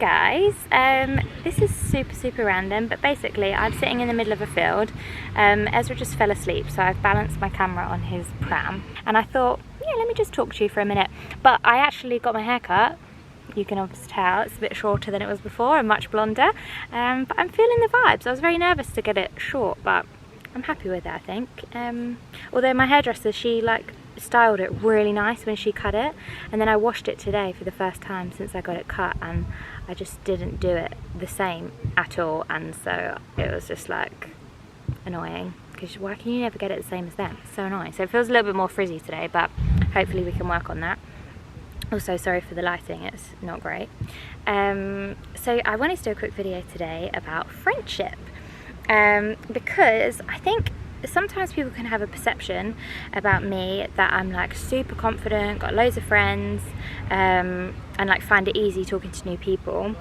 guys, this is super random, but basically I'm sitting in the middle of a field. Ezra just fell asleep, so I've balanced my camera on his pram, and I thought, yeah, let me just talk to you for a minute. But I actually got my hair cut. You can obviously tell it's a bit shorter than it was before and much blonder, but I'm feeling the vibes. I was very nervous to get it short, but I'm happy with it, I think. Although my hairdresser, she like styled it really nice when she cut it, and then I washed it today for the first time since I got it cut, and I just didn't do it the same at all, and so it was just like annoying, because why can you never get it the same as them? It's so annoying. So it feels a little bit more frizzy today, but hopefully we can work on that. Also, sorry for the lighting, it's not great. So I wanted to do a quick video today about friendship, because I think sometimes people can have a perception about me that I'm like super confident, got loads of friends, and like find it easy talking to new people.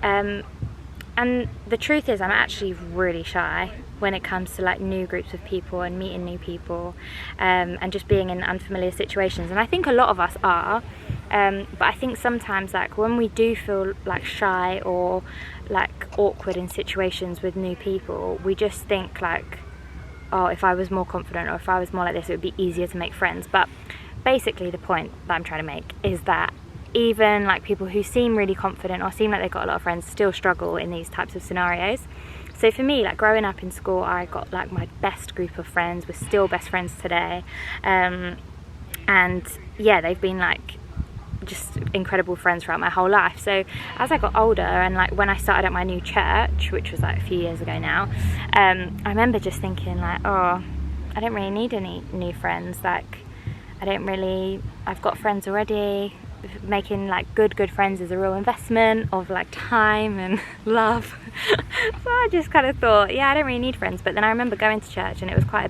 And the truth is I'm actually really shy when it comes to like new groups of people and meeting new people, and just being in unfamiliar situations. And I think a lot of us are, but I think sometimes like when we do feel like shy or like awkward in situations with new people, we just think like, oh, if I was more confident or if I was more like this, it would be easier to make friends. But basically the point that I'm trying to make is that even like people who seem really confident or seem like they've got a lot of friends still struggle in these types of scenarios. So for me, like growing up in school, I got like my best group of friends. We're still best friends today, and yeah, they've been like just incredible friends throughout my whole life. So as I got older, and like when I started at my new church, which was like a few years ago now, I remember just thinking like, oh, I don't really need any new friends. Like I've got friends already. Making like good friends is a real investment of like time and love. So I just kind of thought, yeah, I don't really need friends. But then I remember going to church, and it was quite a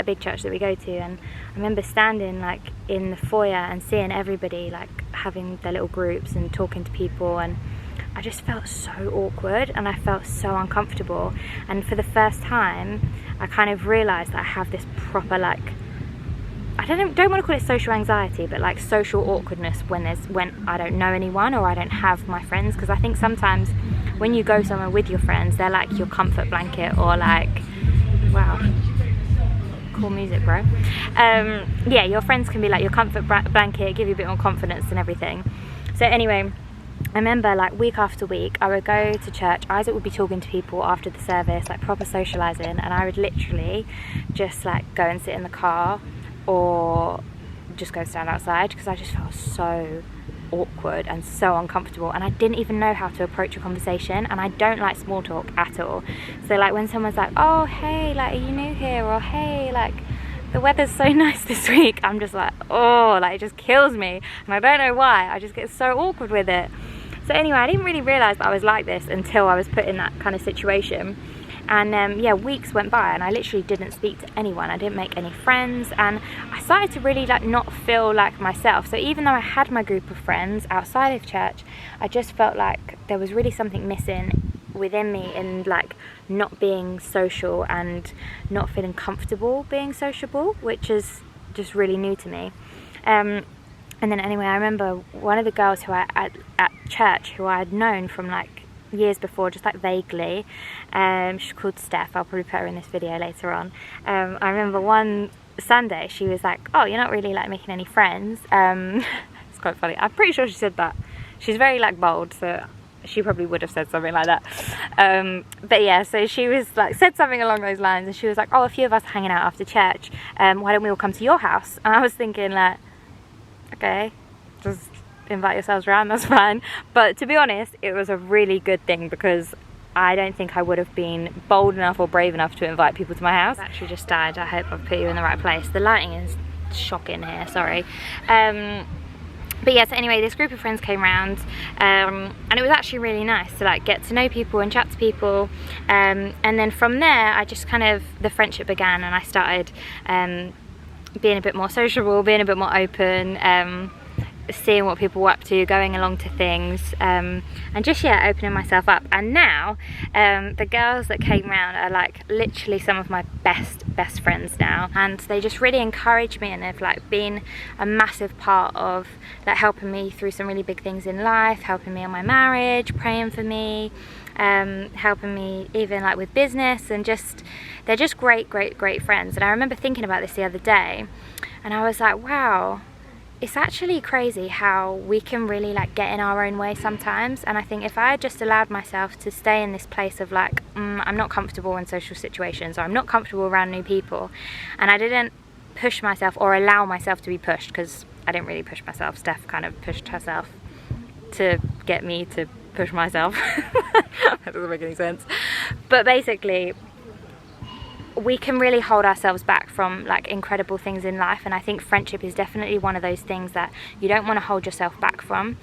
big church that we go to, and I remember standing like in the foyer and seeing everybody like having their little groups and talking to people, and I just felt so awkward and I felt so uncomfortable. And for the first time I kind of realized that I have this proper like, I don't want to call it social anxiety, but like social awkwardness when I don't know anyone or I don't have my friends. Because I think sometimes when you go somewhere with your friends, they're like your comfort blanket, or like, wow, cool music, bro. Yeah, your friends can be like your comfort blanket, give you a bit more confidence and everything. So anyway, I remember like week after week I would go to church. Isaac would be talking to people after the service, like proper socializing, and I would literally just like go and sit in the car or just go stand outside, because I just felt so awkward and so uncomfortable, and I didn't even know how to approach a conversation, and I don't like small talk at all. So like when someone's like, oh hey, like are you new here, or hey, like the weather's so nice this week, I'm just like, oh, like it just kills me, and I don't know why, I just get so awkward with it. So anyway, I didn't really realise that I was like this until I was put in that kind of situation. And yeah, weeks went by and I literally didn't speak to anyone. I didn't make any friends, and I started to really like not feel like myself. So even though I had my group of friends outside of church, I just felt like there was really something missing within me in like not being social and not feeling comfortable being sociable, which is just really new to me. And then anyway, I remember one of the girls who at church who I had known from like years before, just like vaguely, she's called Steph. I'll probably put her in this video later on. I remember one Sunday she was like, oh, you're not really like making any friends. It's quite funny, I'm pretty sure she said that. She's very like bold, so she probably would have said something like that. But yeah, so she was like said something along those lines, and she was like, oh, a few of us are hanging out after church, why don't we all come to your house? And I was thinking like, okay, just invite yourselves around, that's fine. But to be honest, it was a really good thing, because I don't think I would have been bold enough or brave enough to invite people to my house. The battery just died. I hope I've put you in the right place. The lighting is shocking here, sorry. But yeah, so anyway, this group of friends came around, and it was actually really nice to like get to know people and chat to people, and then from there I just kind of, the friendship began, and I started being a bit more sociable, being a bit more open, seeing what people were up to, going along to things, and just opening myself up. And now the girls that came round are like literally some of my best friends now, and they just really encourage me and have like been a massive part of like helping me through some really big things in life, helping me on my marriage, praying for me, helping me even like with business, and just they're just great friends. And I remember thinking about this the other day, and I was like, wow, it's actually crazy how we can really like get in our own way sometimes. And I think if I had just allowed myself to stay in this place of like, I'm not comfortable in social situations, or I'm not comfortable around new people, and I didn't push myself or allow myself to be pushed, because I didn't really push myself, Steph kind of pushed herself to get me to push myself. That doesn't make any sense. But basically, we can really hold ourselves back from like incredible things in life, and I think friendship is definitely one of those things that you don't want to hold yourself back from.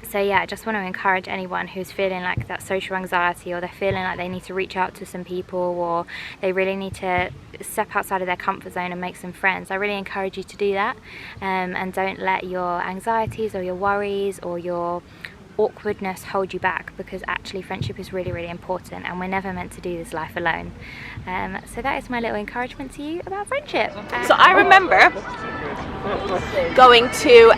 So yeah, I just want to encourage anyone who's feeling like that social anxiety, or they're feeling like they need to reach out to some people, or they really need to step outside of their comfort zone and make some friends. I really encourage you to do that, and don't let your anxieties or your worries or your awkwardness hold you back, because actually friendship is really important, and we're never meant to do this life alone. So that is my little encouragement to you about friendship. So I remember going to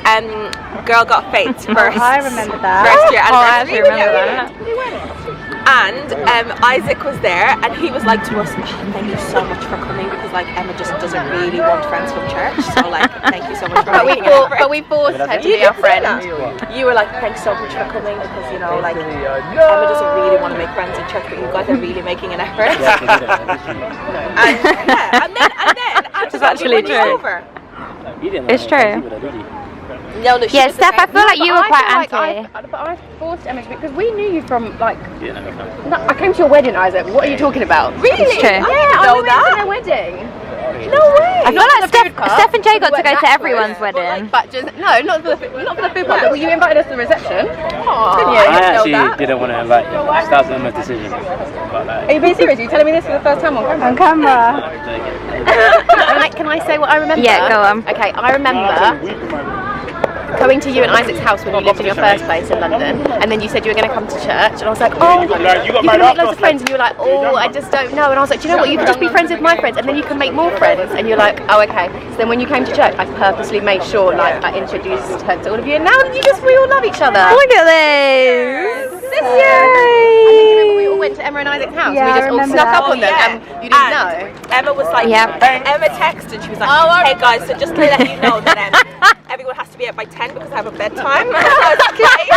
Girl Got Fate's first, I remember that. first year I anniversary. actually remember that. And Isaac was there, and he was like to us, thank you so much for coming, because like Emma just doesn't really want friends from church, so like thank you so much for making it. But we forced her to be our friend. You were like, thanks so much for coming, because you know, like Emma doesn't really want to make friends in church, but you guys are really making an effort. and then It's actually true. Over. It's true. No, Yeah, Steph, I feel like you were quite anti. But I forced Emma to, because we knew you from like. No, I came to your wedding, Isaac. What are you talking about? Really? It's true. Yeah, know I went that. to their wedding. No way. I feel like Steph and Jay got to go to everyone's But wedding. just not for the food part. But you invited us to the reception. Aww. I actually didn't want to invite you. That was Emma's decision. But Are you being serious? Are you telling me this for the first time on camera? Can I say what I remember? Yeah, go on. Okay, I remember going to you and Isaac's house when you lived in your first place in London, and then you said you were going to come to church, and I was like, oh, you can make loads of friends, and you were like, oh, I just don't know, and I was like, do you know what, you can just be friends with my friends, and then you can make more friends, and you're like, oh, okay. So then when you came to church, I purposely made sure, like, I introduced her to all of you, and now we all love each other. Look at this! Yay! And then do you remember we all went to Emma and Isaac's house? Yeah, we just all snuck up on them, and you didn't know. Emma was like, Emma texted, she was like, hey guys, so just to let you know that everyone has to be out by 10 because I have a bedtime. I was like, okay. I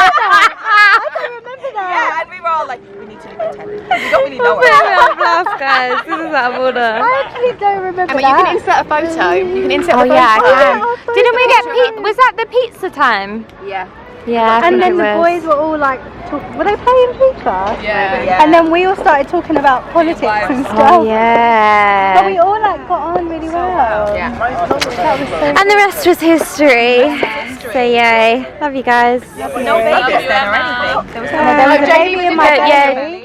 don't remember that. Yeah, and we were all like, we need to leave by 10. We don't really know Guys, this is out of order. I actually don't remember Emma, that. you can insert a photo. You can insert Oh a photo. yeah, I can. Oh, Didn't we get was that the pizza time? Yeah. Yeah, I And think then it the was. boys were all like, were they playing FIFA? Yeah. And then we all started talking about politics and stuff. Oh yeah. But we all like got on really well. Yeah. That was so And the rest was history. So yay. Love you guys. No babies then or anything. There was there was a baby in my belly.